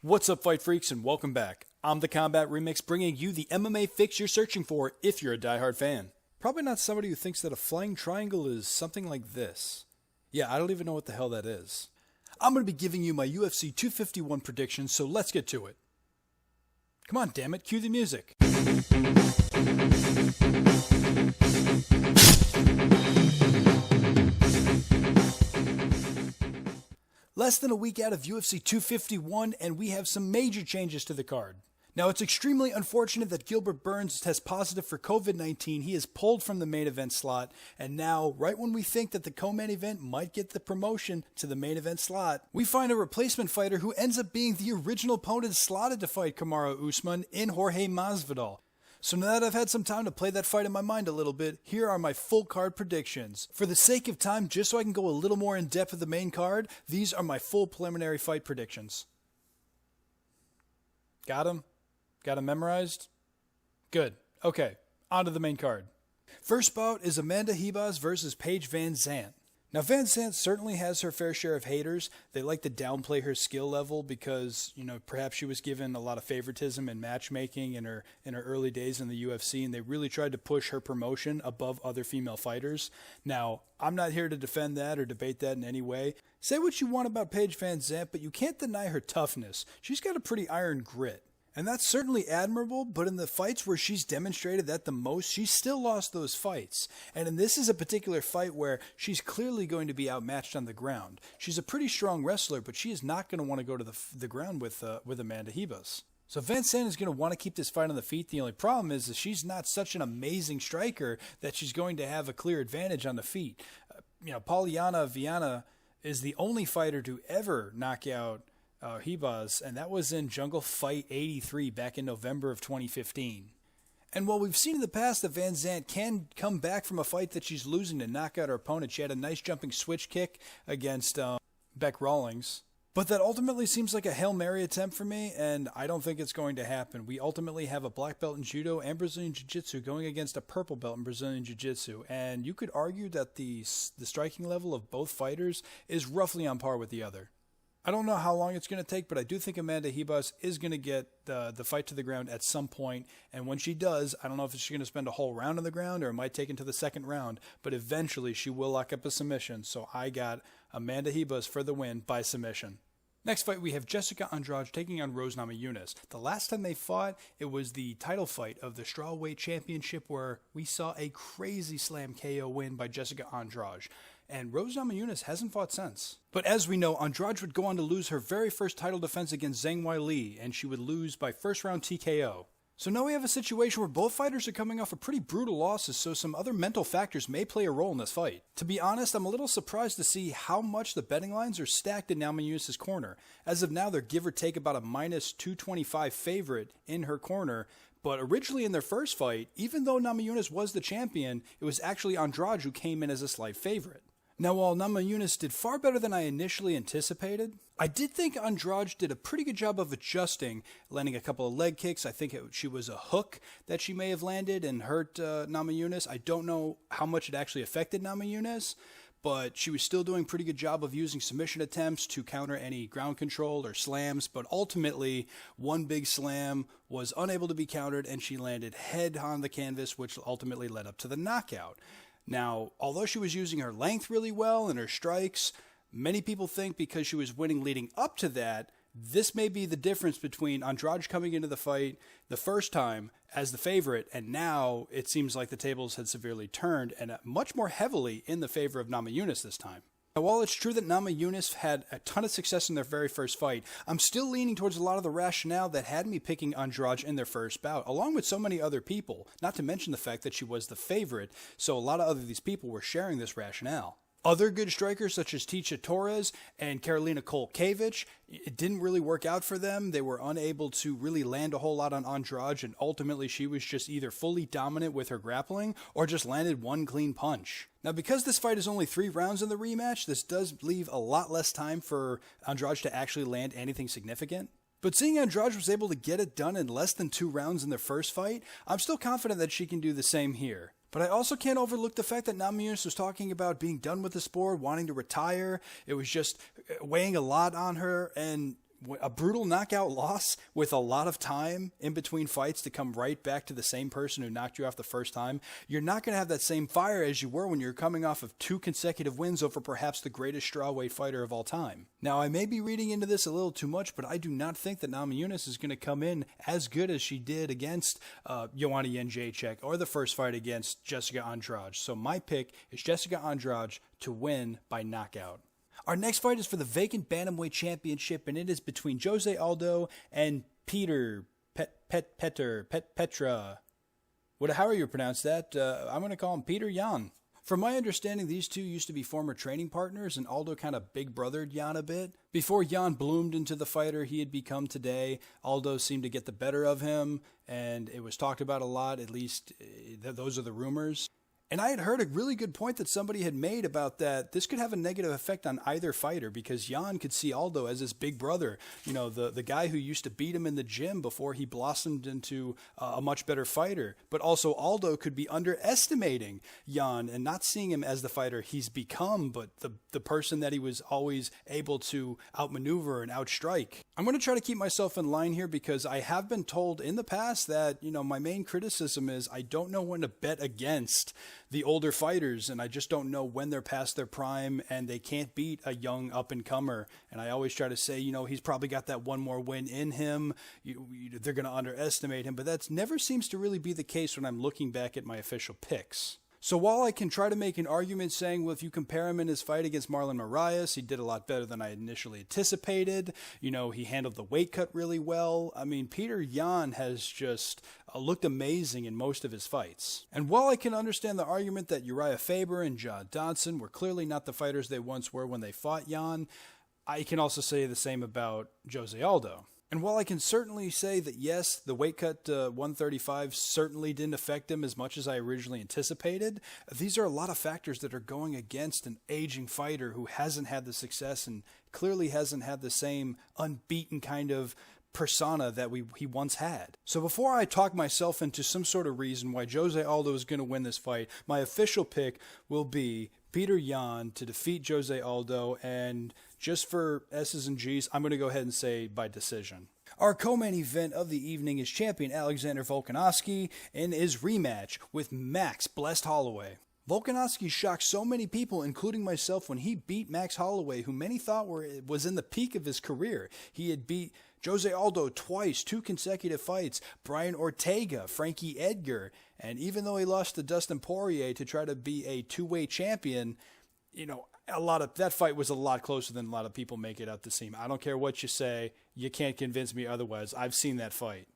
What's up, fight freaks, and welcome back. I'm the Combat Remix, bringing you the MMA Fix you're searching for if you're a diehard fan. Probably not somebody who thinks that a flying triangle is something like this. Yeah, I don't even know what the hell that is. I'm going to be giving you my UFC 251 predictions, so let's get to it. Come on, damn it, cue the music. Less than a week out of UFC 251, and we have some major changes to the card. Now, it's extremely unfortunate that Gilbert Burns tests positive for COVID-19. He is pulled from the main event slot, and now, right when we think that the co-main event might get the promotion to the main event slot, we find a replacement fighter who ends up being the original opponent slotted to fight Kamaru Usman in Jorge Masvidal. So now that I've had some time to play that fight in my mind a little bit, here are my full card predictions. For the sake of time, just so I can go a little more in depth with the main card, these are my full preliminary fight predictions. Got them? Got them memorized? Good. Okay, on to the main card. First bout is Amanda Heba versus Paige Vanzant. Now, Vanzant certainly has her fair share of haters. They like to downplay her skill level because, perhaps she was given a lot of favoritism in matchmaking in her early days in the UFC, and they really tried to push her promotion above other female fighters. Now, I'm not here to defend that or debate that in any way. Say what you want about Paige Vanzant, but you can't deny her toughness. She's got a pretty iron grit. And that's certainly admirable, but in the fights where she's demonstrated that the most, she's still lost those fights. And this is a particular fight where she's clearly going to be outmatched on the ground. She's a pretty strong wrestler, but she is not going to want to go to the ground with Amanda Heba. So Vanzant is going to want to keep this fight on the feet. The only problem is that she's not such an amazing striker that she's going to have a clear advantage on the feet. Polyana Viana is the only fighter to ever knock out Heba's, and that was in Jungle Fight 83 back in November of 2015. And while we've seen in the past that Vanzant can come back from a fight that she's losing to knock out her opponent, she had a nice jumping switch kick against Beck Rawlings. But that ultimately seems like a Hail Mary attempt for me, and I don't think it's going to happen. We ultimately have a black belt in Judo and Brazilian Jiu-Jitsu going against a purple belt in Brazilian Jiu-Jitsu, and you could argue that the striking level of both fighters is roughly on par with the other. I don't know how long it's going to take, but I do think Amanda Heba is going to get the fight to the ground at some point. And when she does, I don't know if she's going to spend a whole round on the ground or it might take into the second round, but eventually she will lock up a submission. So I got Amanda Heba for the win by submission. Next fight, we have Jessica Andrade taking on Rosa Unis. The last time they fought, it was the title fight of the Strawweight Championship where we saw a crazy slam KO win by Jessica Andrade. And Rosa Unis hasn't fought since. But as we know, Andrade would go on to lose her very first title defense against Zhang Weili, and she would lose by first round TKO. So now we have a situation where both fighters are coming off of pretty brutal losses, so some other mental factors may play a role in this fight. To be honest, I'm a little surprised to see how much the betting lines are stacked in Unis' corner. As of now, they're give or take about a minus 225 favorite in her corner. But originally in their first fight, even though Unis was the champion, it was actually Andrade who came in as a slight favorite. Now, while Unis did far better than I initially anticipated, I did think Andrade did a pretty good job of adjusting, landing a couple of leg kicks. I think she was a hook that she may have landed and hurt Unis. I don't know how much it actually affected Unis, but she was still doing a pretty good job of using submission attempts to counter any ground control or slams. But ultimately, one big slam was unable to be countered, and she landed head on the canvas, which ultimately led up to the knockout. Now, although she was using her length really well and her strikes, many people think because she was winning leading up to that, this may be the difference between Andrade coming into the fight the first time as the favorite, and now it seems like the tables had severely turned and much more heavily in the favor of Unis this time. Now, while it's true that Unis had a ton of success in their very first fight, I'm still leaning towards a lot of the rationale that had me picking Andrade in their first bout, along with so many other people, not to mention the fact that she was the favorite, so a lot of these people were sharing this rationale. Other good strikers such as Tecia Torres and Karolina Kowalkiewicz, it didn't really work out for them. They were unable to really land a whole lot on Andrade, and ultimately she was just either fully dominant with her grappling or just landed one clean punch. Now, because this fight is only 3 rounds in the rematch, this does leave a lot less time for Andrade to actually land anything significant. But seeing Andrade was able to get it done in less than 2 rounds in their first fight, I'm still confident that she can do the same here. But I also can't overlook the fact that Unis was talking about being done with the sport, wanting to retire. It was just weighing a lot on her, and a brutal knockout loss with a lot of time in between fights to come right back to the same person who knocked you off the first time, you're not going to have that same fire as you were when you're coming off of 2 consecutive wins over perhaps the greatest strawweight fighter of all time. Now, I may be reading into this a little too much, but I do not think that Naomi Unis is going to come in as good as she did against Joanna Jędrzejczyk or the first fight against Jessica Andrade. So my pick is Jessica Andrade to win by knockout. Our next fight is for the vacant bantamweight championship, and it is between Jose Aldo and Petra. However you pronounce that, I'm going to call him Peter Yan. From my understanding, these two used to be former training partners, and Aldo kind of big brothered Yan a bit. Before Yan bloomed into the fighter he had become today, Aldo seemed to get the better of him, and it was talked about a lot, at least those are the rumors. And I had heard a really good point that somebody had made about that this could have a negative effect on either fighter because Yan could see Aldo as his big brother, the guy who used to beat him in the gym before he blossomed into a much better fighter. But also Aldo could be underestimating Yan and not seeing him as the fighter he's become, but the person that he was always able to outmaneuver and outstrike. I'm going to try to keep myself in line here because I have been told in the past that, my main criticism is I don't know when to bet against the older fighters, and I just don't know when they're past their prime and they can't beat a young up-and-comer. And I always try to say, he's probably got that one more win in him. They're going to underestimate him, but that never seems to really be the case when I'm looking back at my official picks. So while I can try to make an argument saying, well, if you compare him in his fight against Marlon Moraes, he did a lot better than I initially anticipated. He handled the weight cut really well. I mean, Peter Yan has just looked amazing in most of his fights. And while I can understand the argument that Uriah Faber and John Dodson were clearly not the fighters they once were when they fought Yan, I can also say the same about Jose Aldo. And while I can certainly say that, yes, the weight cut 135 certainly didn't affect him as much as I originally anticipated, these are a lot of factors that are going against an aging fighter who hasn't had the success and clearly hasn't had the same unbeaten kind of persona that he once had. So before I talk myself into some sort of reason why Jose Aldo is going to win this fight, my official pick will be Peter Yan to defeat Jose Aldo, and just for S's and G's, I'm going to go ahead and say by decision. Our co-main event of the evening is champion Alexander Volkanovski in his rematch with Max Blessed Holloway. Volkanovski shocked so many people, including myself, when he beat Max Holloway, who many thought was in the peak of his career. He had beat Jose Aldo twice, 2 consecutive fights, Brian Ortega, Frankie Edgar, and even though he lost to Dustin Poirier to try to be a 2-weight champion, that fight was a lot closer than a lot of people make it out to seem. I don't care what you say, you can't convince me otherwise. I've seen that fight.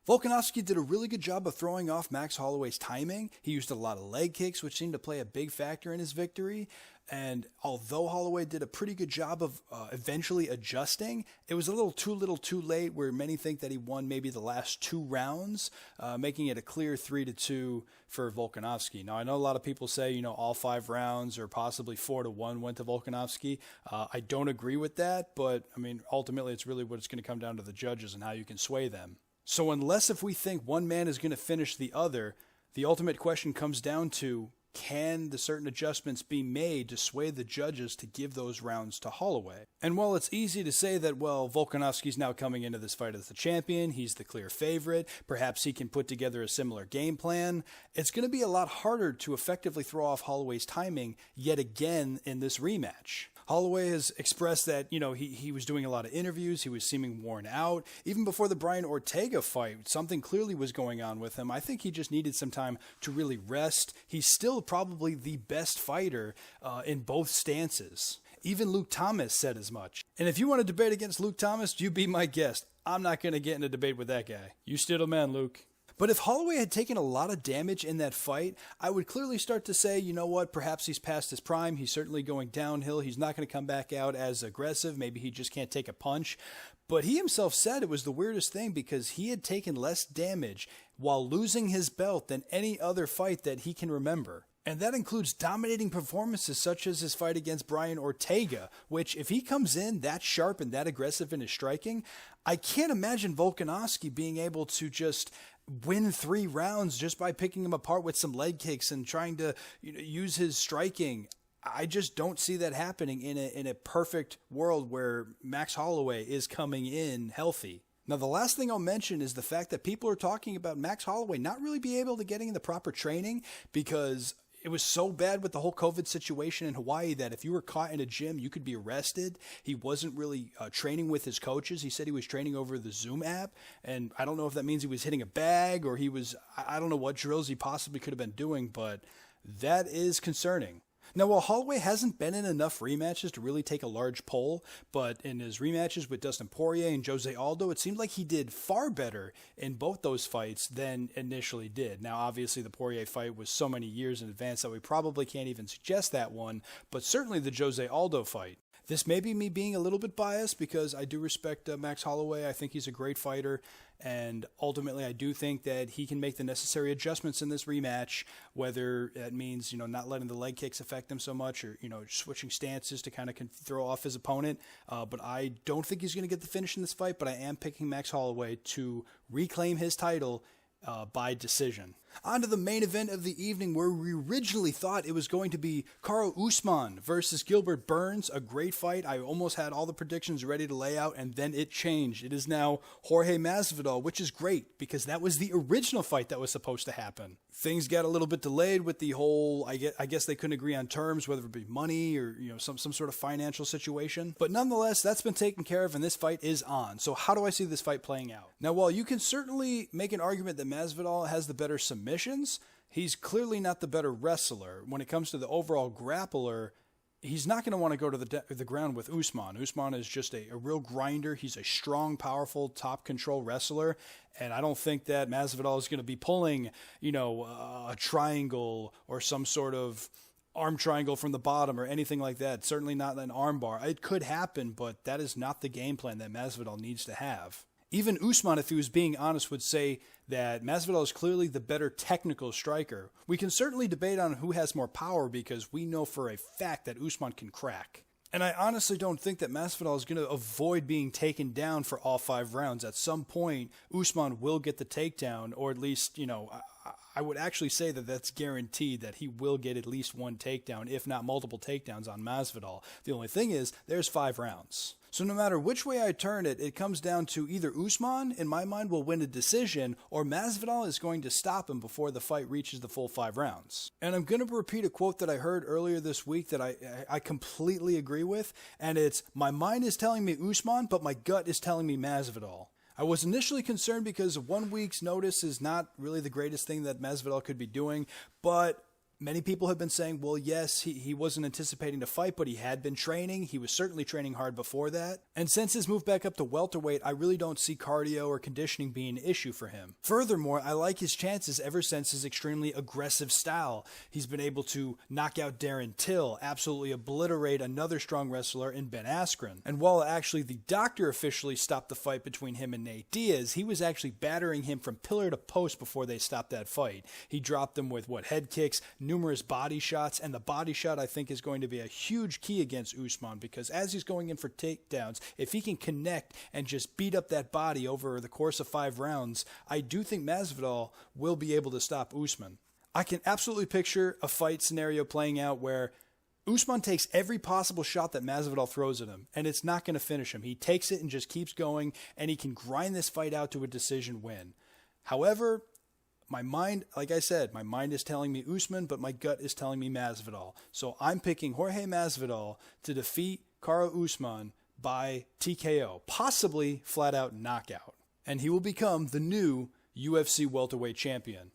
Volkanovski did a really good job of throwing off Max Holloway's timing. He used a lot of leg kicks, which seemed to play a big factor in his victory. And although Holloway did a pretty good job of eventually adjusting, it was a little too late, where many think that he won maybe the last 2 rounds, making it a clear 3-2 for Volkanovski. Now, I know a lot of people say, all 5 rounds or possibly 4-1 went to Volkanovski. I don't agree with that, but I mean, ultimately it's really what it's going to come down to the judges and how you can sway them. So unless if we think one man is going to finish the other, the ultimate question comes down to, can the certain adjustments be made to sway the judges to give those rounds to Holloway? And while it's easy to say that, well, Volkanovski's now coming into this fight as the champion, he's the clear favorite, perhaps he can put together a similar game plan, it's going to be a lot harder to effectively throw off Holloway's timing yet again in this rematch. Holloway has expressed that, he was doing a lot of interviews, he was seeming worn out. Even before the Brian Ortega fight, something clearly was going on with him. I think he just needed some time to really rest. He's still probably the best fighter in both stances. Even Luke Thomas said as much. And if you want to debate against Luke Thomas, you be my guest. I'm not going to get in a debate with that guy. You still a man, Luke. But if Holloway had taken a lot of damage in that fight, I would clearly start to say, you know what, perhaps he's past his prime. He's certainly going downhill. He's not going to come back out as aggressive. Maybe he just can't take a punch. But he himself said it was the weirdest thing because he had taken less damage while losing his belt than any other fight that he can remember. And that includes dominating performances such as his fight against Brian Ortega, which if he comes in that sharp and that aggressive in his striking, I can't imagine Volkanovski being able to just win 3 rounds just by picking him apart with some leg kicks and trying to use his striking. I just don't see that happening in a perfect world where Max Holloway is coming in healthy. Now, the last thing I'll mention is the fact that people are talking about Max Holloway not really be able to getting the proper training because it was so bad with the whole COVID situation in Hawaii that if you were caught in a gym, you could be arrested. He wasn't really training with his coaches. He said he was training over the Zoom app. And I don't know if that means he was hitting a bag or I don't know what drills he possibly could have been doing, but that is concerning. Now, while Holloway hasn't been in enough rematches to really take a large poll, but in his rematches with Dustin Poirier and Jose Aldo, it seemed like he did far better in both those fights than initially did. Now, obviously, the Poirier fight was so many years in advance that we probably can't even suggest that one, but certainly the Jose Aldo fight. This may be me being a little bit biased because I do respect Max Holloway. I think he's a great fighter, and ultimately I do think that he can make the necessary adjustments in this rematch, whether that means, not letting the leg kicks affect him so much or, switching stances to kind of throw off his opponent. But I don't think he's going to get the finish in this fight, but I am picking Max Holloway to reclaim his title by decision. On to the main event of the evening, where we originally thought it was going to be Karo Usman versus Gilbert Burns, a great fight. I almost had all the predictions ready to lay out, and then it changed. It is now Jorge Masvidal, which is great because that was the original fight that was supposed to happen. Things got a little bit delayed with the whole, I guess they couldn't agree on terms, whether it be money or some sort of financial situation. But nonetheless, that's been taken care of, and this fight is on. So how do I see this fight playing out? Now, while you can certainly make an argument that Masvidal has the better submissions, he's clearly not the better wrestler. When it comes to the overall grappler, he's not going to want to go to the ground with Usman. Usman is just a real grinder. He's a strong, powerful, top control wrestler. And I don't think that Masvidal is going to be pulling, a triangle or some sort of arm triangle from the bottom or anything like that. Certainly not an arm bar. It could happen, but that is not the game plan that Masvidal needs to have. Even Usman, if he was being honest, would say that Masvidal is clearly the better technical striker. We can certainly debate on who has more power because we know for a fact that Usman can crack. And I honestly don't think that Masvidal is going to avoid being taken down for all 5 rounds. At some point, Usman will get the takedown, or at least, I would actually say that that's guaranteed that he will get at least one takedown, if not multiple takedowns on Masvidal. The only thing is, there's 5 rounds. So no matter which way I turn it, it comes down to either Usman, in my mind, will win a decision, or Masvidal is going to stop him before the fight reaches the full 5 rounds. And I'm going to repeat a quote that I heard earlier this week that I completely agree with, and it's, "My mind is telling me Usman, but my gut is telling me Masvidal." I was initially concerned because 1 week's notice is not really the greatest thing that Masvidal could be doing, but many people have been saying, well, yes, he wasn't anticipating to fight, but he had been training. He was certainly training hard before that. And since his move back up to welterweight, I really don't see cardio or conditioning being an issue for him. Furthermore, I like his chances ever since his extremely aggressive style. He's been able to knock out Darren Till, absolutely obliterate another strong wrestler in Ben Askren. And while actually the doctor officially stopped the fight between him and Nate Diaz, he was actually battering him from pillar to post before they stopped that fight. He dropped him with, head kicks, numerous body shots, and the body shot I think is going to be a huge key against Usman because as he's going in for takedowns, if he can connect and just beat up that body over the course of 5 rounds, I do think Masvidal will be able to stop Usman. I can absolutely picture a fight scenario playing out where Usman takes every possible shot that Masvidal throws at him, and it's not going to finish him. He takes it and just keeps going, and he can grind this fight out to a decision win. However, my mind, like I said, my mind is telling me Usman, but my gut is telling me Masvidal. So I'm picking Jorge Masvidal to defeat Karo Usman by TKO, possibly flat-out knockout. And he will become the new UFC welterweight champion.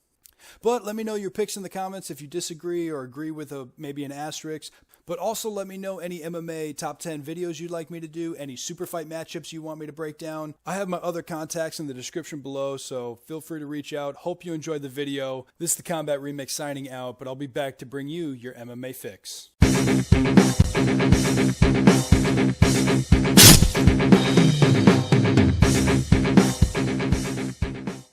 But let me know your picks in the comments if you disagree or agree with maybe an asterisk. But also let me know any MMA top 10 videos you'd like me to do, any super fight matchups you want me to break down. I have my other contacts in the description below, so feel free to reach out. Hope you enjoyed the video. This is the Combat Remix signing out, but I'll be back to bring you your MMA fix.